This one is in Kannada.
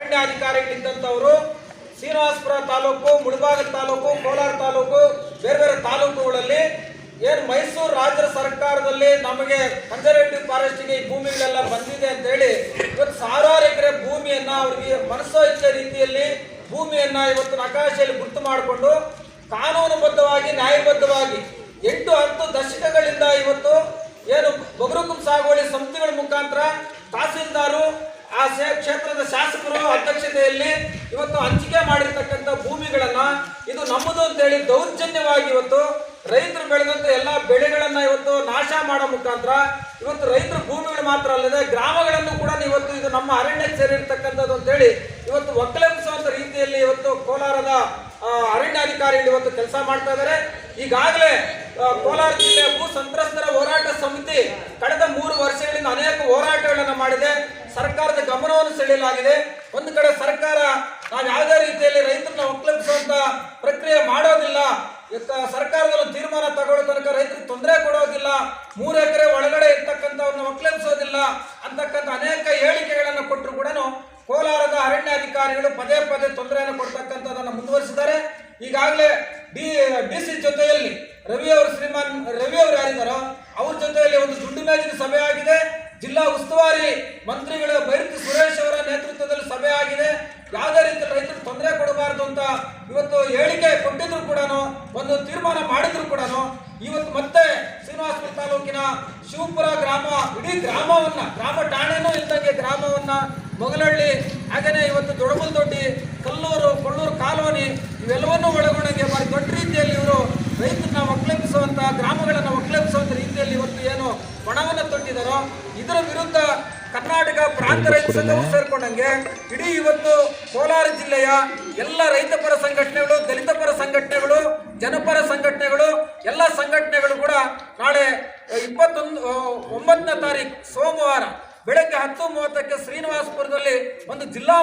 ಅರಣ್ಯಾಧಿಕಾರಿಗಳಿದ್ದಂಥವರು ಶ್ರೀನಿವಾಸಪುರ ತಾಲೂಕು, ಮುಳಬಾಗಿಲು ತಾಲೂಕು, ಕೋಲಾರ ತಾಲೂಕು, ಬೇರೆ ಬೇರೆ ತಾಲೂಕುಗಳಲ್ಲಿ ಏನು ಮೈಸೂರು ರಾಜ್ಯ ಸರ್ಕಾರದಲ್ಲಿ ನಮಗೆ ಕನ್ಸರ್ವೇಟಿವ್ ಫಾರೆಸ್ಟ್ಗೆ ಈ ಭೂಮಿಗಳೆಲ್ಲ ಬಂದಿದೆ ಅಂತ ಹೇಳಿ ಇವತ್ತು ಸಾವಿರಾರು ಎಕರೆ ಭೂಮಿಯನ್ನ ಅವರಿಗೆ ಮನಸ್ಸೋ ಇಚ್ಛೆ ರೀತಿಯಲ್ಲಿ ಭೂಮಿಯನ್ನ ಇವತ್ತು ನಕಾಶೆಯಲ್ಲಿ ಗುರುತು ಮಾಡಿಕೊಂಡು ಕಾನೂನುಬದ್ಧವಾಗಿ ನ್ಯಾಯಬದ್ಧವಾಗಿ 8-10 ದಶಕಗಳಿಂದ ಇವತ್ತು ಏನು ಬಗರುಕುಂ ಸಾಗುವಳಿ ಸಮಿತಿಗಳ ಮುಖಾಂತರ ತಹಸೀಲ್ದಾರು ಆ ಕ್ಷೇತ್ರದ ಶಾಸಕರು ಅಧ್ಯಕ್ಷತೆಯಲ್ಲಿ ಇವತ್ತು ಹಂಚಿಕೆ ಮಾಡಿರ್ತಕ್ಕಂಥ ಭೂಮಿಗಳನ್ನ ಇದು ನಮ್ಮದು ಅಂತ ಹೇಳಿ ದೌರ್ಜನ್ಯವಾಗಿ ಇವತ್ತು ರೈತರು ಬೆಳೆದಂತ ಎಲ್ಲ ಬೆಳೆಗಳನ್ನ ಇವತ್ತು ನಾಶ ಮಾಡೋ ಮುಖಾಂತರ ಇವತ್ತು ರೈತರ ಭೂಮಿಗಳು ಮಾತ್ರ ಅಲ್ಲದೆ ಗ್ರಾಮಗಳನ್ನು ಕೂಡ ಇವತ್ತು ಇದು ನಮ್ಮ ಅರಣ್ಯಕ್ಕೆ ಸೇರಿರ್ತಕ್ಕಂಥದ್ದು ಅಂತ ಹೇಳಿ ಇವತ್ತು ಒಕ್ಕಲೆಬ್ಬಿಸುವಂತ ರೀತಿಯಲ್ಲಿ ಇವತ್ತು ಕೋಲಾರದ ಅರಣ್ಯಾಧಿಕಾರಿಗಳು ಇವತ್ತು ಕೆಲಸ ಮಾಡ್ತಾ ಇದ್ದಾರೆ. ಈಗಾಗಲೇ ಕೋಲಾರ ಜಿಲ್ಲೆ ಭೂ ಸಂತ್ರಸ್ತರ ಹೋರಾಟ ಸಮಿತಿ ಕಳೆದ 3 ವರ್ಷಗಳಿಂದ ಅನೇಕ ಹೋರಾಟಗಳನ್ನು ಮಾಡಿದೆ. ಸರ್ಕಾರದ ಗಮನವನ್ನು ಸೆಳೆಯಲಾಗಿದೆ. ಒಂದು ಕಡೆ ಸರ್ಕಾರ ನಾವು ಯಾವುದೇ ರೀತಿಯಲ್ಲಿ ರೈತರನ್ನ ಒಕ್ಕಲೆಬ್ಬಿಸುವಂತ ಪ್ರಕ್ರಿಯೆ ಮಾಡೋದಿಲ್ಲ, ಸರ್ಕಾರದಲ್ಲಿ ತೀರ್ಮಾನ ತಗೊಳ್ಳೋ ತನಕ ರೈತರಿಗೆ ತೊಂದರೆ ಕೊಡೋದಿಲ್ಲ, 3 ಎಕರೆ ಒಳಗಡೆ ಇರ್ತಕ್ಕಂಥವ್ರನ್ನ ಒಕ್ಕಲೆಬ್ಬಿಸೋದಿಲ್ಲ ಅಂತಕ್ಕಂಥ ಅನೇಕ ಹೇಳಿಕೆಗಳನ್ನು ಕೊಟ್ಟರು ಕೂಡ ಕೋಲಾರದ ಅರಣ್ಯಾಧಿಕಾರಿಗಳು ಪದೇ ಪದೇ ತೊಂದರೆಯನ್ನು ಕೊಡ್ತಕ್ಕಂಥದ್ದನ್ನು ಮುಂದುವರಿಸಿದ್ದಾರೆ. ಈಗಾಗಲೇ ಡಿಸಿ ಜೊತೆಯಲ್ಲಿ ರವಿ ಅವರು ಯಾರಿದ್ದಾರೋ ಅವ್ರ ಜೊತೆಯಲ್ಲಿ ಒಂದು ದುಡ್ಡು ಮೇಜಿನ ಸಭೆ ಆಗಿದೆ. ಜಿಲ್ಲಾ ಉಸ್ತುವಾರಿ ಮಂತ್ರಿಗಳ ಬೈರತಿ ಸುರೇಶ್ ಅವರ ನೇತೃತ್ವದಲ್ಲಿ ಸಭೆ ಆಗಿದೆ. ಯಾವುದೇ ರೀತಿ ರೈತರು ತೊಂದರೆ ಕೊಡಬಾರದು ಅಂತ ಇವತ್ತು ಹೇಳಿಕೆ ಕೊಟ್ಟಿದ್ರು ಕೂಡ, ಒಂದು ತೀರ್ಮಾನ ಮಾಡಿದ್ರು ಕೂಡ, ಇವತ್ತು ಮತ್ತೆ ಶ್ರೀನಿವಾಸಪುರ ತಾಲೂಕಿನ ಶಿವಪುರ ಗ್ರಾಮ, ಇಡೀ ಗ್ರಾಮವನ್ನ, ಗ್ರಾಮ ಠಾಣೆನೂ ಇದ್ದಂಗೆ ಗ್ರಾಮವನ್ನ, ಮೊಗಲಹಳ್ಳಿ, ಹಾಗೆಯೇ ಇವತ್ತು ದೊಡ್ಡಮಲ್ದೊಡ್ಡಿ, ಕಲ್ಲೂರು, ಕೊಳ್ಳೂರು ಕಾಲೋನಿ ಇವೆಲ್ಲವನ್ನೂ ಒಳಗೊಂಡಂಗೆ ಭಾರಿ ದೊಡ್ಡ ರೀತಿಯಲ್ಲಿ ಇವರು ರೈತರನ್ನ ಒಕ್ಕಲೆಬ್ಬಿಸುವಂತ, ಗ್ರಾಮಗಳನ್ನು ಒಕ್ಕಲೆಬ್ಬಿಸುವಂತ ರೀತಿಯಲ್ಲಿ ಇವತ್ತು ಏನು ಬಣವನ್ನು ತೊಟ್ಟಿದ್ದಾರೋ ಇದರ ವಿರುದ್ಧ ಕರ್ನಾಟಕ ಪ್ರಾಂತ ರೈತ ಸಂಘವು ಸೇರ್ಕೊಂಡಂಗೆ ಇಡೀ ಇವತ್ತು ಕೋಲಾರ ಜಿಲ್ಲೆಯ ಎಲ್ಲ ರೈತ ಪರ ಸಂಘಟನೆಗಳು, ದಲಿತ ಪರ ಸಂಘಟನೆಗಳು, ಜನಪರ ಸಂಘಟನೆಗಳು, ಎಲ್ಲ ಸಂಘಟನೆಗಳು ಕೂಡ ನಾಳೆ 29ನೇ ತಾರೀಕು ಸೋಮವಾರ ಬೆಳಗ್ಗೆ 10:30ಕ್ಕೆ ಶ್ರೀನಿವಾಸಪುರದಲ್ಲಿ ಒಂದು ಜಿಲ್ಲಾ